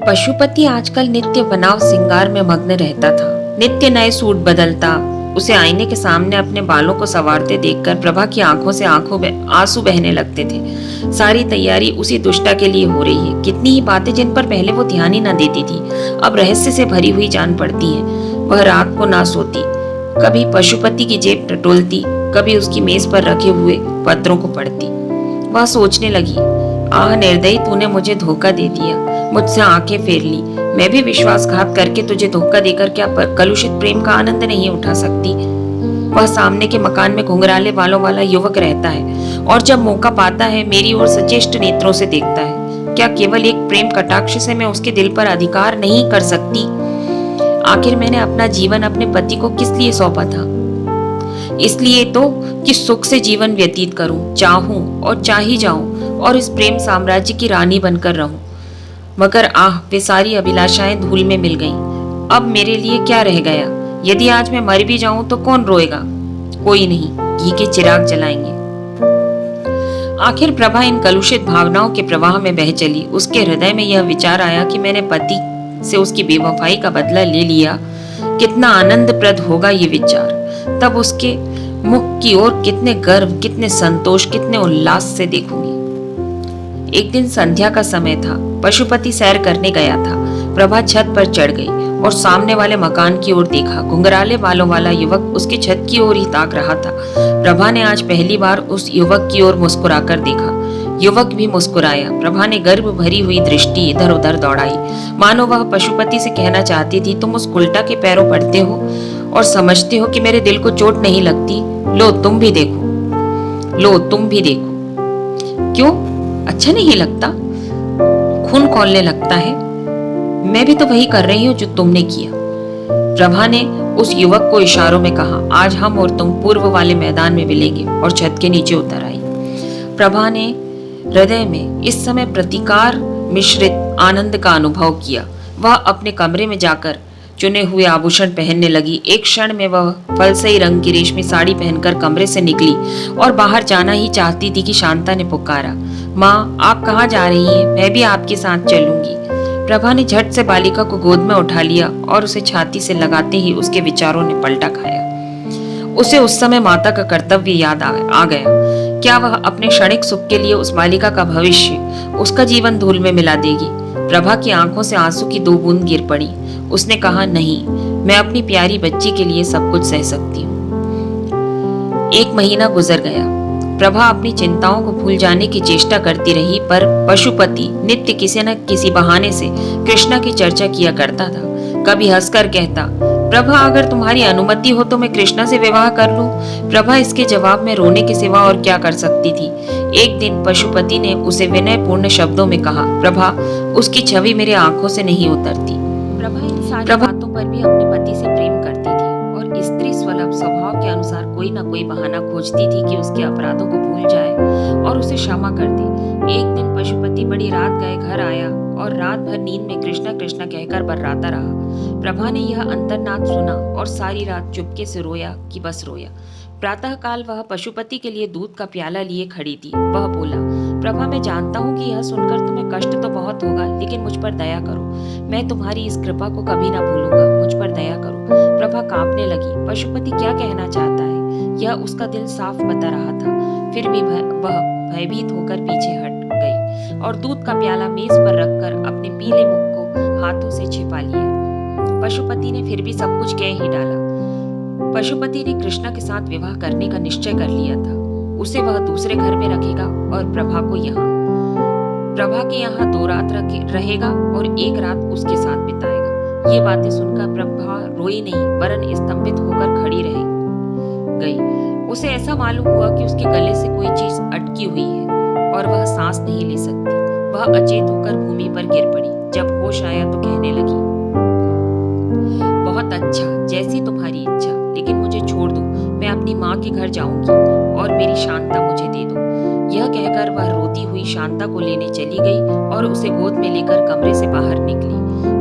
पशुपति आजकल नित्य बनाव श्रृंगार में मग्न रहता था। नित्य नए सूट बदलता। उसे आईने के सामने अपने बालों को संवारते देखकर प्रभा की आंखों से आंसू बहने लगते थे। सारी तैयारी उसी दुष्टा के लिए हो रही है। कितनी ही बातें जिन पर पहले वो ध्यान ही न देती थी, अब रहस्य से भरी हुई जान पड़ती हैं। वह रात को ना सोती, कभी पशुपति की जेब टटोलती, कभी उसकी मेज पर रखे हुए पत्रों को पढ़ती। वह सोचने लगी, आह निर्दयी, तूने मुझे धोखा दे दिया, मुझसे आंखें फेर ली। मैं भी विश्वासघात करके तुझे धोखा देकर क्या कलुषित प्रेम का आनंद नहीं उठा सकती। वह सामने के मकान में घुंघराले बालों वाला युवक रहता है और जब मौका पाता है मेरी ओर सचेष्ट नेत्रों से देखता है। क्या केवल एक प्रेम कटाक्ष से मैं उसके दिल पर अधिकार नहीं कर सकती? आखिर मैंने अपना जीवन अपने पति को किस लिए सौंपा था? इसलिए तो कि सुख से जीवन व्यतीत करूं, चाहूं और चाही जाऊं और इस प्रेम साम्राज्य की रानी बनकर रहूं। मगर आह, वे सारी अभिलाषाएं धूल में मिल गईं। अब मेरे लिए क्या रह गया? यदि आज मैं मर भी जाऊं तो कौन रोएगा? कोई नहीं, घी के चिराग जलाएंगे। आखिर प्रभा इन कलुषित भावनाओं के प्रवाह में बह चली। उसके हृदय में यह विचार आया कि मैंने पति से उसकी बेवफाई का बदला ले लिया। कितना आनंदप्रद होगा ये विचार। तब उसके मुख की ओर कितने गर्व, कितने संतोष, कितने उल्लास से देखूंगी। एक दिन संध्या का समय था। पशुपति सैर करने गया था। प्रभा छत पर चढ़ गई और सामने वाले मकान की ओर देखा। घुंघराले बालों वाला युवक उसकी छत की ओर ही ताक रहा था। प्रभा ने आज पहली बार उस युवक की ओर मुस्कुराकर देखा। युवक भी मुस्कुराया। प्रभा ने गर्व भरी हुई दृष्टि इधर उधर दौड़ाई, मानो वह पशुपति से कहना चाहती थी, तुम उस उल्टा के पैरों पड़ते हो और समझते हो कि मेरे दिल को चोट नहीं लगती। लो तुम भी देखो, लो तुम भी देखो। क्यों, अच्छा नहीं लगता? खून खौलने लगता है। मैं भी तो वही कर रही हूँ जो तुमने किया। प्रभा ने उस युवक को इशारों में कहा, आज हम और तुम पूर्व वाले मैदान में मिलेंगे, और छत के नीचे उतर आई। प्रभा ने हृदय में इस समय प्रतिकार मिश्रित आनंद का अनुभव किया। वह अपने कमरे में जाकर चुने हुए आभूषण पहनने लगी। एक क्षण में वह फलसई रंग की रेशमी साड़ी पहनकर कमरे से निकली और बाहर जाना ही चाहती थी कि शांता ने पुकारा, माँ आप कहाँ जा रही हैं? मैं भी आपके साथ चलूंगी। प्रभा ने झट से बालिका को गोद में उठा लिया और उसे छाती से लगाते ही उसके विचारों ने पलटा खाया। उसे उस समय माता का कर्तव्य याद आ गया। क्या वह अपने क्षणिक सुख के लिए उस बालिका का भविष्य, उसका जीवन धूल में मिला देगी? प्रभा की आंखों से आंसू की दो बूंद गिर पड़ी। उसने कहा, नहीं, मैं अपनी प्यारी बच्ची के लिए सब कुछ सह सकती हूँ। एक महीना गुजर गया। प्रभा अपनी चिंताओं को भूल जाने की चेष्टा करती रही, पर पशुपति नित्य किसी न किसी बहाने से कृष्णा की चर्चा किया करता था। कभी हंसकर कहता, प्रभा अगर तुम्हारी अनुमति हो तो मैं कृष्णा से विवाह कर लूं। प्रभा इसके जवाब में रोने के सिवा और क्या कर सकती थी। एक दिन पशुपति ने उसे विनयपूर्ण शब्दों में कहा, प्रभा उसकी छवि मेरे आंखों से नहीं उतरती। प्रभा इन सारी बातों पर भी अपने पति से प्रेम करती थी और स्त्री स्वलभ स्वभाव के अनुसार कोई न कोई बहाना खोजती थी कि उसके अपराधों को भूल जाए और उसे क्षमा कर दे। एक दिन पशुपति बड़ी रात गए घर आया और रात भर नींद में कृष्णा कृष्णा कहकर बर्राता रहा। प्रभा ने यह अंतर्नाद सुना और सारी रात चुपके से रोया कि बस रोया। प्रातःकाल वह पशुपति के लिए दूध का प्याला लिए खड़ी थी। वह बोला, प्रभा मैं जानता हूँ कि यह सुनकर तुम्हें कष्ट तो बहुत होगा, लेकिन मुझ पर दया करो। मैं तुम्हारी इस कृपा को कभी ना भूलूंगा, मुझ पर दया करो। प्रभा कांपने लगी। पशुपति क्या कहना चाहता है यह उसका दिल साफ बता रहा था। फिर भी वह भयभीत होकर पीछे हट गई और दूध का प्याला मेज पर रखकर अपने पीले मुख को हाथों से छिपा लिया। पशुपति ने फिर भी सब कुछ कह ही डाला। पशुपति ने कृष्णा के साथ विवाह करने का निश्चय कर लिया था। उसे वह दूसरे घर में रखेगा और प्रभा को यहाँ, प्रभा के यहाँ 2 रात रहेगा और 1 रात उसके साथ बिताएगा। ये बातें सुनकर प्रभा रोई नहीं, वरन स्तंभित होकर खड़ी रह गई। उसे ऐसा मालूम हुआ कि उसके गले से कोई चीज अटकी हुई है और वह सांस नहीं ले सकती। वह अचेत होकर भूमि पर गिर पड़ी। जब होश आया तो कहने लगी, बहुत अच्छा, जैसी तुम्हारी इच्छा, लेकिन मुझे छोड़ दो। मैं अपनी माँ के घर जाऊंगी और मेरी शांता मुझे दे दो। यह कहकर वह रोती हुई शांता को लेने चली गई और उसे गोद में लेकर कमरे से बाहर निकली।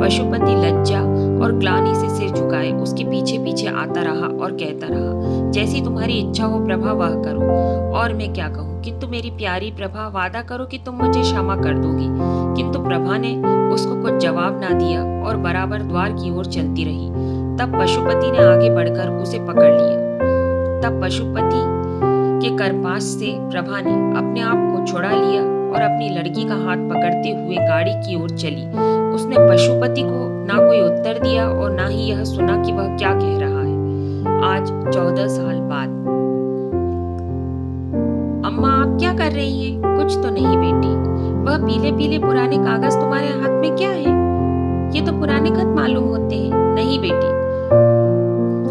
पशुपति लज्जा और ग्लानि से सिर झुकाए उसके पीछे पीछे आता रहा और कहता रहा, जैसी तुम्हारी इच्छा हो प्रभा वह करो। और मैं क्या कहूँ, किंतु मेरी प्यारी प्रभा वादा करो कि तुम मुझे क्षमा कर दोगी। किंतु प्रभा ने उसको कुछ जवाब ना दिया और बराबर द्वार की ओर चलती रही। तब पशुपति ने आगे बढ़कर उसे पकड़ लिया। तब पशुपति के करपास से प्रभा ने अपने आप को छुड़ा लिया और अपनी लड़की का हाथ पकड़ते हुए गाड़ी की ओर चली। उसने पशुपति को ना कोई उत्तर दिया और ना ही यह सुना कि वह क्या कह रहा है। आज 14 साल बाद। अम्मा, आप क्या कर रही हैं? कुछ तो नहीं बेटी। वह पीले पीले पुराने कागज तुम्हारे हाथ में क्या है? ये तो पुराने खत मालूम होते हैं। नहीं बेटी,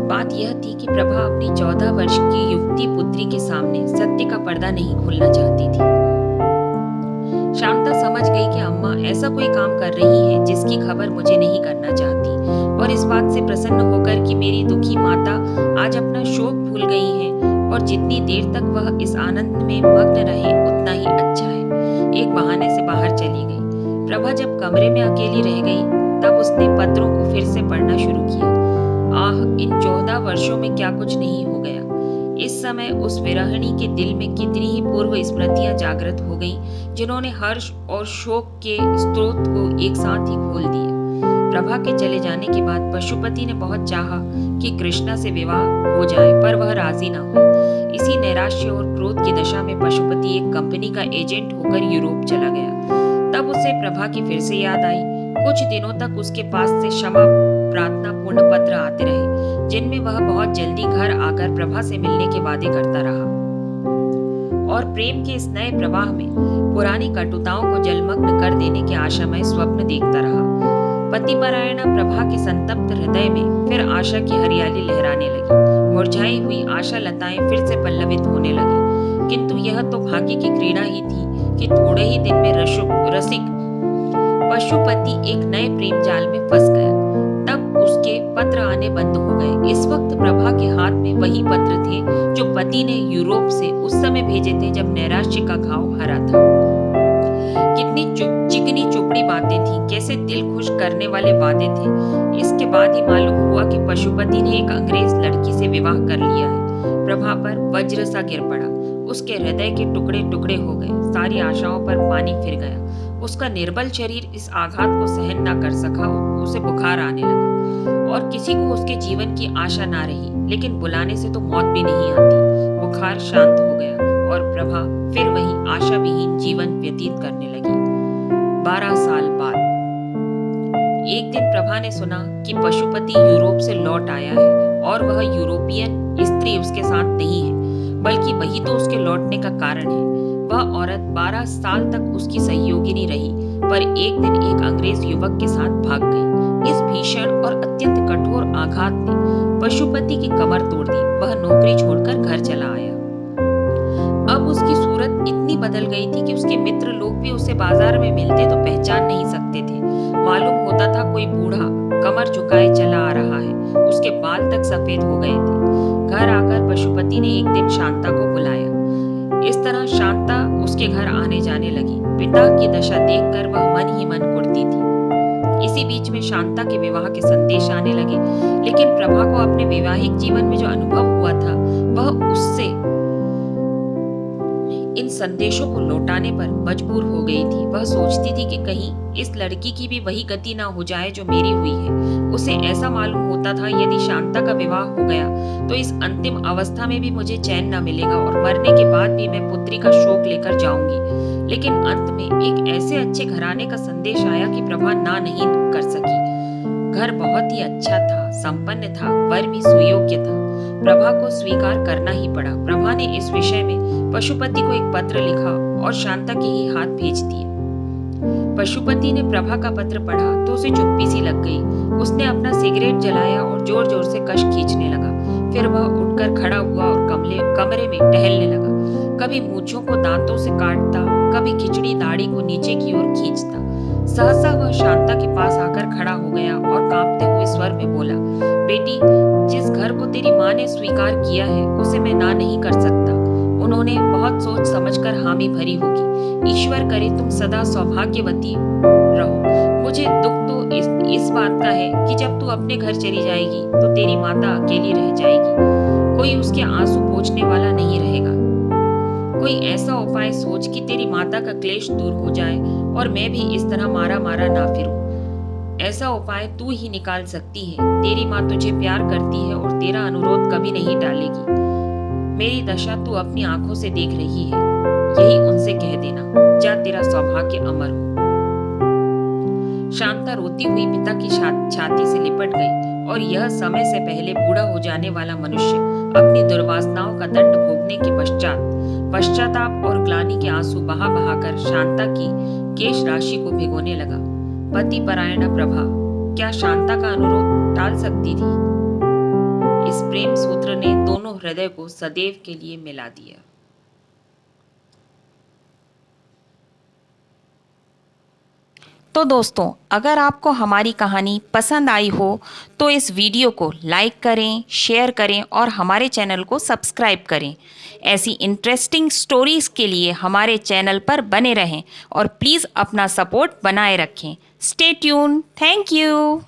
बात यह थी कि प्रभा अपनी 14 वर्ष की युवती पुत्री के सामने सत्य का पर्दा नहीं खोलना चाहती थी। शांता समझ गई कि अम्मा ऐसा कोई काम कर रही है जिसकी खबर मुझे नहीं करना चाहती, और इस बात से प्रसन्न होकर कि मेरी दुखी माता आज अपना शोक भूल गई है और जितनी देर तक वह इस आनंद में मग्न रहे उतना ही अच्छा है, एक बहाने से बाहर चली गई। प्रभा जब कमरे में अकेली रह गई तब उसने पत्रों को फिर से पढ़ना शुरू किया। आह, इन 14 वर्षों में क्या कुछ नहीं हो गया। इस समय उस विरहिणी के दिल में कितनी ही पूर्व स्मृतियां जागृत हो गईं, जिन्होंने हर्ष और शोक के स्रोत को एक साथ ही खोल दिया। प्रभा के चले जाने के बाद पशुपति ने बहुत चाहा कि कृष्णा से विवाह हो जाए, पर वह राजी न हुई। इसी नैराश्य और क्रोध की दशा में पशुपति एक कंपनी का एजेंट होकर यूरोप चला गया। तब उसे प्रभा की फिर से याद आई। कुछ दिनों तक उसके पास से क्षमा प्रार्थना पूर्ण पत्र आते रहे, जिनमें वह बहुत जल्दी घर आकर प्रभा से मिलने के वादे करता रहा और प्रेम के इस नए प्रवाह में पुरानी कटुताओं को जलमग्न कर देने के आशामय स्वप्न देखता रहा। पतिपरायणा प्रभा के संतप्त हृदय में फिर आशा की हरियाली लहराने लगी। मुरझाई हुई आशा लताएं फिर से पल्लवित होने लगी। किंतु यह तो भाग्य की क्रीड़ा ही थी कि थोड़े ही दिन में रसिक पशुपति एक नए प्रेम जाल में फंस गया। तब उसके पत्र आने बंद हो गए। इस वक्त प्रभा के हाथ में वही पत्र थे जो पति ने यूरोप से उस समय भेजे थे जब नैराश्य का घाव हरा था। कितनी चिकनी चुपड़ी बातें थी, कैसे दिल खुश करने वाले वादे थे। इसके बाद ही मालूम हुआ कि पशुपति ने एक अंग्रेज लड़की से विवाह कर लिया है। प्रभा पर वज्र सा गिर पड़ा। उसके हृदय के टुकड़े टुकड़े हो गए। सारी आशाओं पर पानी फिर गया। उसका निर्बल शरीर इस आघात को सहन न कर सका। उसे बुखार आने लगा और किसी को उसके जीवन की आशा ना रही। लेकिन बुलाने से तो मौत भी नहीं आती। बुखार शांत हो गया और प्रभा फिर वही आशा विहीन जीवन व्यतीत करने लगी। 12 साल बाद एक दिन प्रभा ने सुना कि पशुपति यूरोप से लौट आया है और वह यूरोपियन स्त्री उसके साथ नहीं है, बल्कि वही तो उसके लौटने का कारण है। वह औरत 12 साल तक उसकी सहयोगिनी रही, पर एक दिन एक अंग्रेज युवक के साथ भाग गई। इस भीषण और अत्यंत कठोर आघात ने पशुपति की कमर तोड़ दी। वह नौकरी छोड़कर घर चला आया। अब उसकी सूरत इतनी बदल गई थी कि उसके मित्र लोग भी उसे बाजार में मिलते तो पहचान नहीं सकते थे। मालूम होता था कोई बूढ़ा कमर झुकाए चला आ रहा है। उसके बाल तक सफेद हो गए थे। घर आकर पशुपति ने एक दिन शांता को बुलाया। इस तरह शांता उसके घर आने जाने लगी। पिता की दशा देखकर वह मन ही मन कुढ़ती थी। इसी बीच में शांता के विवाह के संदेश आने लगे, लेकिन प्रभा को अपने वैवाहिक जीवन में जो अनुभव हुआ था वह उससे इन संदेशों को लौटाने पर मजबूर हो गई थी। वह सोचती थी कि कहीं इस लड़की की भी वही गति ना हो जाए जो मेरी हुई है। उसे ऐसा मालूम होता था यदि शांता का विवाह हो गया तो इस अंतिम अवस्था में भी मुझे चैन न मिलेगा और मरने के बाद भी मैं पुत्री का शोक लेकर जाऊंगी। लेकिन अंत में एक ऐसे अच्छे घराने का संदेश आया कि प्रभा ना नहीं कर सकी। घर बहुत ही अच्छा था, संपन्न था, वर भी सुयोग्य था। प्रभा को स्वीकार करना ही पड़ा। प्रभा ने इस विषय में पशुपति को एक पत्र लिखा और शांता के ही हाथ भेज दिया। पशुपति ने प्रभा का पत्र पढ़ा तो उसे चुप्पी सी लग गई। उसने अपना सिगरेट जलाया और जोर जोर से कश खींचने लगा। फिर वह उठकर खड़ा हुआ और कमरे में टहलने लगा। कभी मूंछों को दांतों से काटता, कभी खिचड़ी दाढ़ी को नीचे की ओर खींचता। सहसा वह शांता के पास आकर खड़ा हो गया और कांपते हुए स्वर में बोला, बेटी, जिस घर को तेरी माँ ने स्वीकार किया है उसे मैं ना नहीं कर सकता। उन्होंने बहुत सोच समझकर हामी भरी होगी। ईश्वर करे तुम सदा सौभाग्यवती रहो। मुझ मुझे दुख तो इस बात का है कि जब तू अपने घर चली जाएगी तो तेरी माता अकेली रह जाएगी। कोई उसके आंसू पोंछने वाला नहीं रहेगा। कोई ऐसा उपाय सोच कि तेरी माता का क्लेश दूर हो जाए और मैं भी इस तरह मारा मारा ना फिरूं। ऐसा उपाय तू ही निकाल सकती है। तेरी माँ तुझे प्यार करती है और तेरा अनुरोध कभी नहीं टालेगी। मेरी दशा तू अपनी आंखों से देख रही है, यही उनसे कह देना। जा, तेरा सौभाग्य अमर हो। शांता रोती हुई पिता की छाती से लिपट गई और यह समय से पहले बूढ़ा हो जाने वाला मनुष्य अपनी दुर्वासनाओं का दंड भोगने के पश्चाताप और ग्लानि के आंसू बहा बहाकर शांता की केश राशि को भिगोने लगा। पति परायणा प्रभा क्या शांता का अनुरोध टाल सकती थी? इस प्रेम सूत्र ने दोनों हृदय को सदैव के लिए मिला दिया। तो दोस्तों, अगर आपको हमारी कहानी पसंद आई हो तो इस वीडियो को लाइक करें, शेयर करें और हमारे चैनल को सब्सक्राइब करें। ऐसी इंटरेस्टिंग स्टोरीज के लिए हमारे चैनल पर बने रहें और प्लीज़ अपना सपोर्ट बनाए रखें। Stay tune. Thank you.